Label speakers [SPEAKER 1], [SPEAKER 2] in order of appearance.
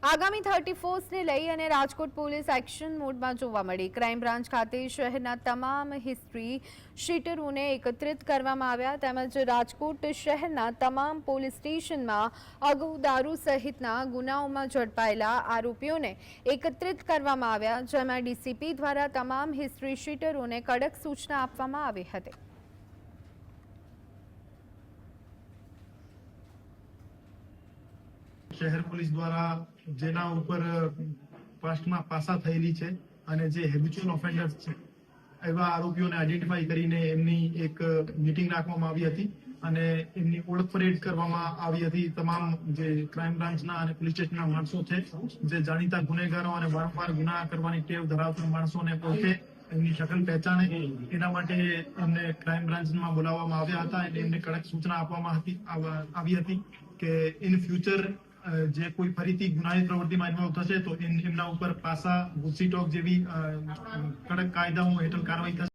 [SPEAKER 1] આગામી 31ને લઈ અને રાજકોટ પોલીસ એક્શન મોડમાં જોવા મળી। ક્રાઇમ બ્રાન્ચ ખાતે શહેરના તમામ હિસ્ટ્રી શીટરોને એકત્રિત કરવામાં આવ્યા તેમજ રાજકોટ શહેરના તમામ પોલીસ સ્ટેશનમાં અગાઉ દારૂ સહિતના ગુનાઓમાં ઝડપાયેલા આરોપીઓને એકત્રિત કરવામાં આવ્યા, જેમાં ડીસીપી દ્વારા તમામ હિસ્ટ્રી શીટરોને કડક સૂચના આપવામાં આવી હતી।
[SPEAKER 2] शहर पुलिस द्वारा जेना ऊपर पास्टમાં પાસા થયેલી છે અને જે હેબિચ્યુઅલ ઓફેન્ડર્સ છે એવા આરોપીઓને આઈડેન્ટિફાઈ કરીને એમની એક મીટિંગ રાખવામાં આવી હતી અને એમની ઓળખ પરેડ કરવામાં આવી હતી। તમામ જે ક્રાઇમ બ્રાન્ચના અને પોલીસ સ્ટેશનના માણસો છે જે જાણીતા ગુનેગારો અને વારંવાર ગુના કરવાની ટેવ ધરાવતા માણસોને ઓળખે, એમની શકલ પહેચાને, એના માટે એમને ક્રાઇમ બ્રાન્ચમાં બોલાવવામાં આવ્યા હતા અને એમને કડક સૂચના આપવામાં આવી હતી કે ઇન ફ્યુચર જે કોઈ ફરીથી ગુનાહિત પ્રવૃત્તિમાં ઇન્વોલ્વ થશે તો એમના ઉપર પાસા, ગુસ્સી ટોક જેવી કડક કાયદાઓ હેઠળ કાર્યવાહી થશે।